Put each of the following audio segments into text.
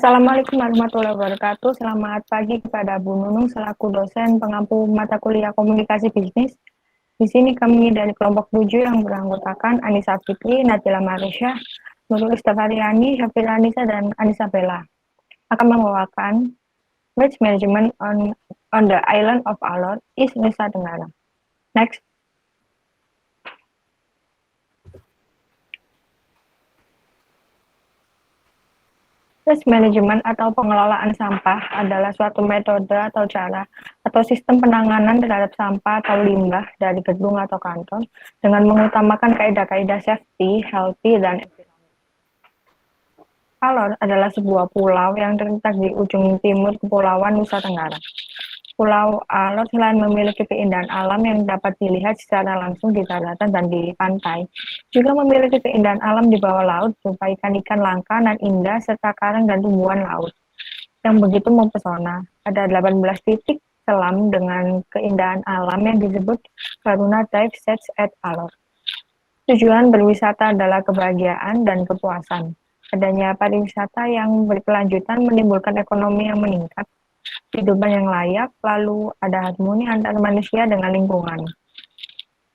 Assalamualaikum warahmatullahi wabarakatuh. Selamat pagi kepada Bu Nunung selaku dosen pengampu mata kuliah komunikasi bisnis. Di sini kami dari kelompok 7 yang beranggotakan Anissa Fitri, Nadila Marisha, Nurul Istafariani, Syafira Anissa, dan Anissa Bella akan membawakan Waste Management on the Island of Alor, East Nusa Tenggara. Next. Waste management atau pengelolaan sampah adalah suatu metode atau cara atau sistem penanganan terhadap sampah atau limbah dari gedung atau kantor dengan mengutamakan kaidah-kaidah safety, healthy, dan environment. Alor adalah sebuah pulau yang terletak di ujung timur Kepulauan Nusa Tenggara. Pulau Alor selain memiliki keindahan alam yang dapat dilihat secara langsung di daratan dan di pantai, juga memiliki keindahan alam di bawah laut berupa ikan-ikan langka dan indah serta karang dan tumbuhan laut yang begitu mempesona. Ada 18 titik selam dengan keindahan alam yang disebut Karuna Dive Sites at Alor. Tujuan berwisata adalah kebahagiaan dan kepuasan. Adanya pariwisata yang berkelanjutan menimbulkan ekonomi yang meningkat, kehidupan yang layak, lalu ada harmoni antara manusia dengan lingkungan.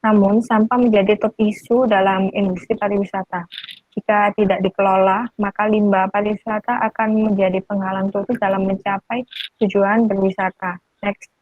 Namun, sampah menjadi top isu dalam industri pariwisata. Jika tidak dikelola, maka limbah pariwisata akan menjadi penghalang terus dalam mencapai tujuan berwisata. Next.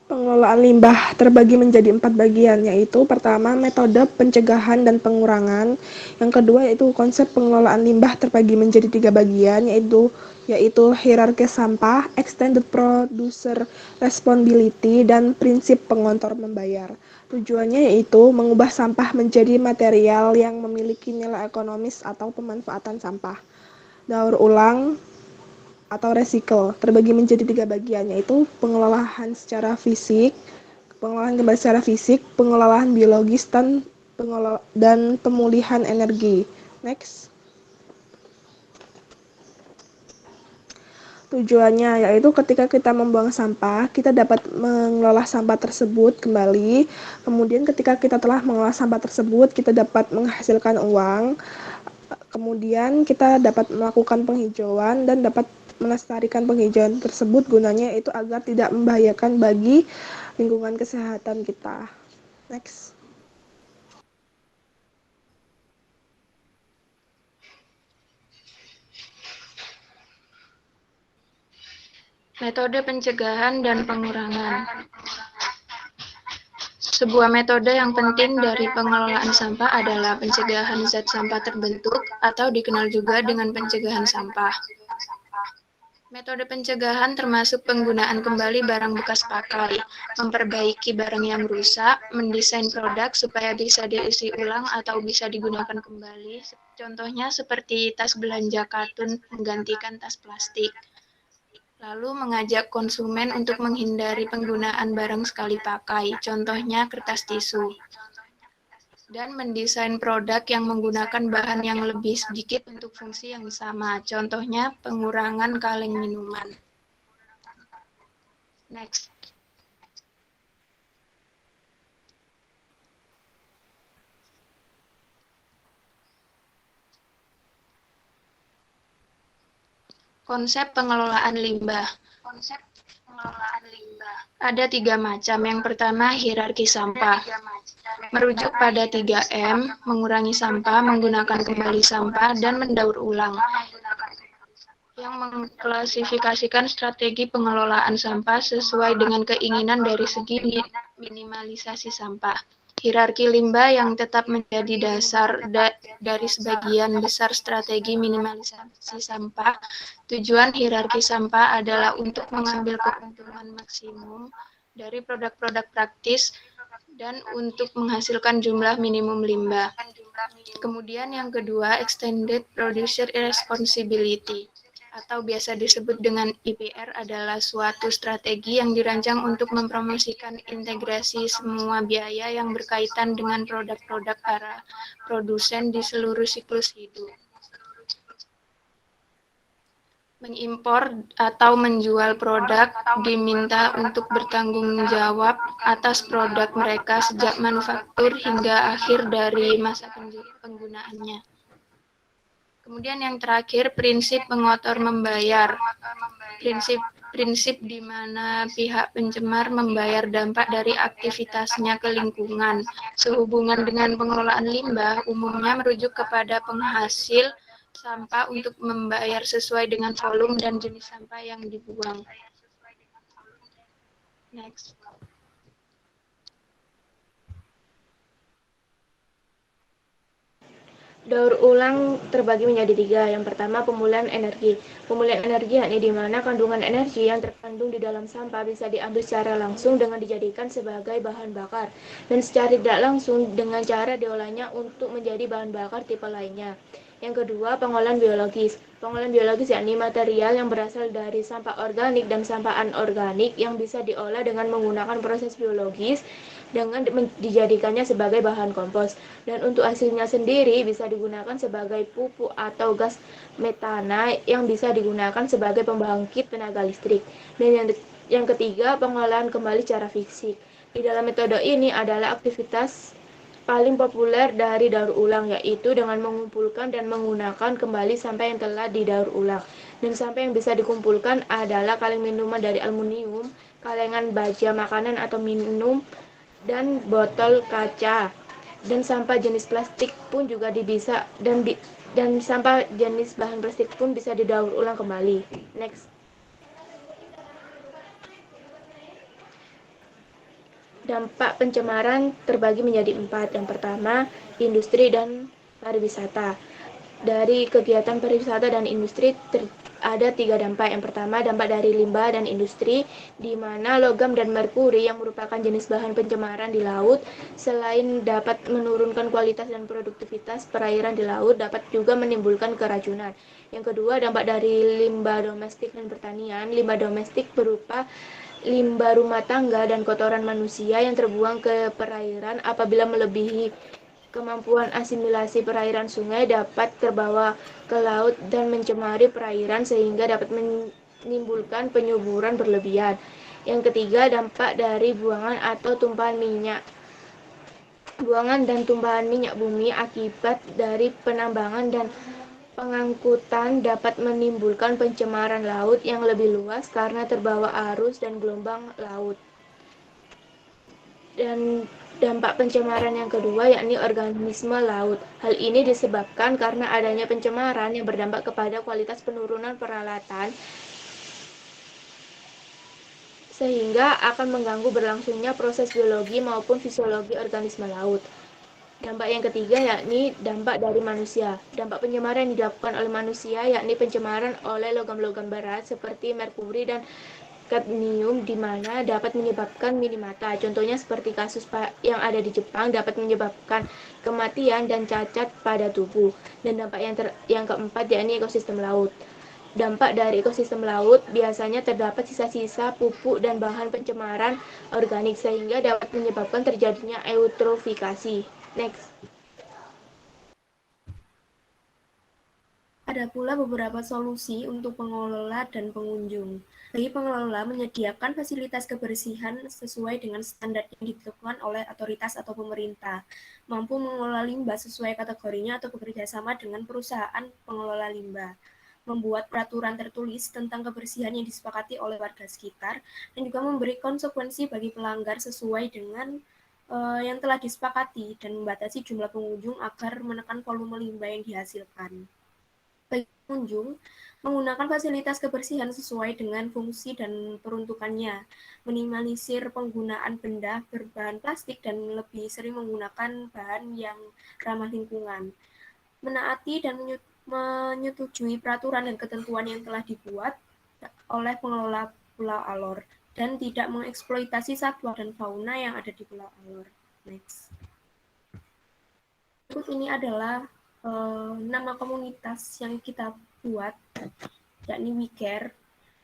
Pengelolaan limbah terbagi menjadi 4 bagian, yaitu pertama, metode pencegahan dan pengurangan. Yang kedua, yaitu konsep pengelolaan limbah terbagi menjadi 3 bagian, yaitu hierarki sampah, extended producer responsibility, dan prinsip pengontor membayar. Tujuannya yaitu mengubah sampah menjadi material yang memiliki nilai ekonomis atau pemanfaatan sampah. Daur ulang atau recycle terbagi menjadi 3 bagian, yaitu pengelolaan secara fisik, pengelolaan kembali secara fisik, pengelolaan biologis, dan pemulihan energi. Next. Tujuannya yaitu ketika kita membuang sampah, kita dapat mengelola sampah tersebut kembali. Kemudian ketika kita telah mengelola sampah tersebut, kita dapat menghasilkan uang. Kemudian kita dapat melakukan penghijauan dan dapat melestarikan penghijauan tersebut, gunanya itu agar tidak membahayakan bagi lingkungan kesehatan kita. Next. Metode pencegahan dan pengurangan. Sebuah metode yang penting dari pengelolaan sampah adalah pencegahan zat sampah terbentuk atau dikenal juga dengan pencegahan sampah. Metode pencegahan termasuk penggunaan kembali barang bekas pakai, memperbaiki barang yang rusak, mendesain produk supaya bisa diisi ulang atau bisa digunakan kembali. Contohnya seperti tas belanja katun menggantikan tas plastik. Lalu mengajak konsumen untuk menghindari penggunaan barang sekali pakai, contohnya kertas tisu. Dan mendesain produk yang menggunakan bahan yang lebih sedikit untuk fungsi yang sama, contohnya pengurangan kaleng minuman. Next. Konsep pengelolaan limbah. Ada 3 macam. Yang pertama, hierarki sampah. Merujuk pada 3M, mengurangi sampah, menggunakan kembali sampah, dan mendaur ulang. Yang mengklasifikasikan strategi pengelolaan sampah sesuai dengan keinginan dari segi minimalisasi sampah. Hierarki limbah yang tetap menjadi dasar dari sebagian besar strategi minimalisasi sampah. Tujuan hierarki sampah adalah untuk mengambil keuntungan maksimum dari produk-produk praktis dan untuk menghasilkan jumlah minimum limbah. Kemudian yang kedua, Extended Producer Responsibility, atau biasa disebut dengan IPR, adalah suatu strategi yang dirancang untuk mempromosikan integrasi semua biaya yang berkaitan dengan produk-produk para produsen di seluruh siklus hidup. Mengimpor atau menjual produk diminta untuk bertanggung jawab atas produk mereka sejak manufaktur hingga akhir dari masa penggunaannya. Kemudian yang terakhir, prinsip pengotor membayar. Prinsip di mana pihak pencemar membayar dampak dari aktivitasnya ke lingkungan. Sehubungan dengan pengelolaan limbah, umumnya merujuk kepada penghasil sampah untuk membayar sesuai dengan volume dan jenis sampah yang dibuang. Next. Daur ulang terbagi menjadi tiga. Yang pertama, pemulihan energi. Pemulihan energi yakni di mana kandungan energi yang terkandung di dalam sampah bisa diambil secara langsung dengan dijadikan sebagai bahan bakar, dan secara tidak langsung dengan cara diolahnya untuk menjadi bahan bakar tipe lainnya. Yang kedua, pengolahan biologis. Pengolahan biologis yakni material yang berasal dari sampah organik dan sampah anorganik yang bisa diolah dengan menggunakan proses biologis dengan dijadikannya sebagai bahan kompos, dan untuk hasilnya sendiri bisa digunakan sebagai pupuk atau gas metana yang bisa digunakan sebagai pembangkit tenaga listrik. Dan yang ketiga, pengolahan kembali secara fisik. Di dalam metode ini adalah aktivitas paling populer dari daur ulang, yaitu dengan mengumpulkan dan menggunakan kembali sampah yang telah didaur ulang. Dan sampah yang bisa dikumpulkan adalah kaleng minuman dari aluminium, kalengan baja makanan atau minum, dan botol kaca. Dan sampah jenis plastik pun juga bisa dan sampah jenis bahan plastik pun bisa didaur ulang kembali. Next. Dampak pencemaran terbagi menjadi 4. Yang pertama, industri dan pariwisata. Dari kegiatan pariwisata dan industri ada 3 dampak. Yang pertama, dampak dari limbah dan industri, di mana logam dan merkuri yang merupakan jenis bahan pencemaran di laut, selain dapat menurunkan kualitas dan produktivitas perairan di laut, dapat juga menimbulkan keracunan. Yang kedua, dampak dari limbah domestik dan pertanian. Limbah domestik berupa limbah rumah tangga dan kotoran manusia yang terbuang ke perairan apabila melebihi kemampuan asimilasi perairan sungai, dapat terbawa ke laut dan mencemari perairan sehingga dapat menimbulkan penyuburan berlebihan. Yang ketiga, dampak dari buangan atau tumpahan minyak. Buangan dan tumpahan minyak bumi akibat dari penambangan dan pengangkutan dapat menimbulkan pencemaran laut yang lebih luas karena terbawa arus dan gelombang laut. Dan dampak pencemaran yang kedua yakni organisme laut. Hal ini disebabkan karena adanya pencemaran yang berdampak kepada kualitas penurunan peralatan sehingga akan mengganggu berlangsungnya proses biologi maupun fisiologi organisme laut. Dampak yang ketiga yakni dampak dari manusia. Dampak pencemaran yang dilakukan oleh manusia yakni pencemaran oleh logam-logam berat seperti merkuri dan kadmium, di mana dapat menyebabkan minimata. Contohnya seperti kasus yang ada di Jepang, dapat menyebabkan kematian dan cacat pada tubuh. Dan dampak yang keempat yakni ekosistem laut. Dampak dari ekosistem laut biasanya terdapat sisa-sisa pupuk dan bahan pencemaran organik sehingga dapat menyebabkan terjadinya eutrofikasi. Next. Ada pula beberapa solusi untuk pengelola dan pengunjung. Bagi pengelola, menyediakan fasilitas kebersihan sesuai dengan standar yang ditentukan oleh otoritas atau pemerintah, mampu mengelola limbah sesuai kategorinya atau bekerja sama dengan perusahaan pengelola limbah, membuat peraturan tertulis tentang kebersihan yang disepakati oleh warga sekitar, dan juga memberi konsekuensi bagi pelanggar sesuai dengan yang telah disepakati, dan membatasi jumlah pengunjung agar menekan volume limbah yang dihasilkan. Bagi pengunjung, menggunakan fasilitas kebersihan sesuai dengan fungsi dan peruntukannya, minimalisir penggunaan benda berbahan plastik dan lebih sering menggunakan bahan yang ramah lingkungan, menaati dan menyetujui peraturan dan ketentuan yang telah dibuat oleh pengelola Pulau Alor, dan tidak mengeksploitasi satwa dan fauna yang ada di Pulau Alor. Next. Berikut ini adalah nama komunitas yang kita buat, yakni We Care.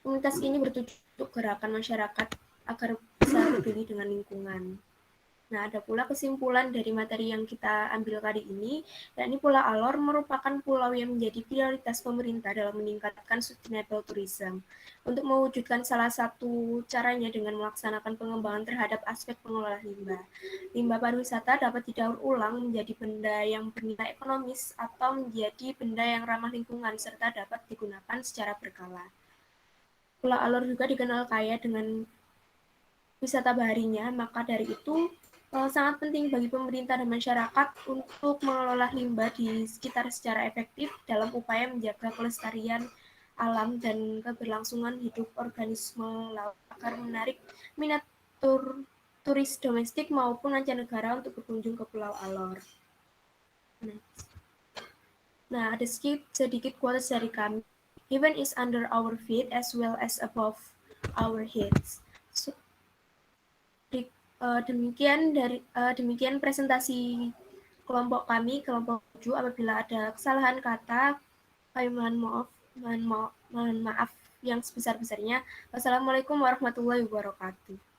Komunitas ini bertujuan untuk gerakan masyarakat agar bisa peduli dengan lingkungan. Nah, ada pula kesimpulan dari materi yang kita ambil kali ini, yakni Pulau Alor merupakan pulau yang menjadi prioritas pemerintah dalam meningkatkan sustainable tourism. Untuk mewujudkan salah satu caranya dengan melaksanakan pengembangan terhadap aspek pengelolaan limbah. Limbah pariwisata dapat didaur ulang menjadi benda yang bernilai ekonomis atau menjadi benda yang ramah lingkungan serta dapat digunakan secara berkala. Pulau Alor juga dikenal kaya dengan wisata baharinya, maka dari itu sangat penting bagi pemerintah dan masyarakat untuk mengelola limbah di sekitar secara efektif dalam upaya menjaga kelestarian alam dan keberlangsungan hidup organisme laut agar menarik minat turis domestik maupun mancanegara untuk berkunjung ke Pulau Alor. Nah, ada sedikit quotes dari kami. Heaven is under our feet as well as above our heads. So, demikian presentasi kelompok kami, kelompok 7. Apabila ada kesalahan kata, kami mohon maaf yang sebesar-besarnya. Wassalamualaikum warahmatullahi wabarakatuh.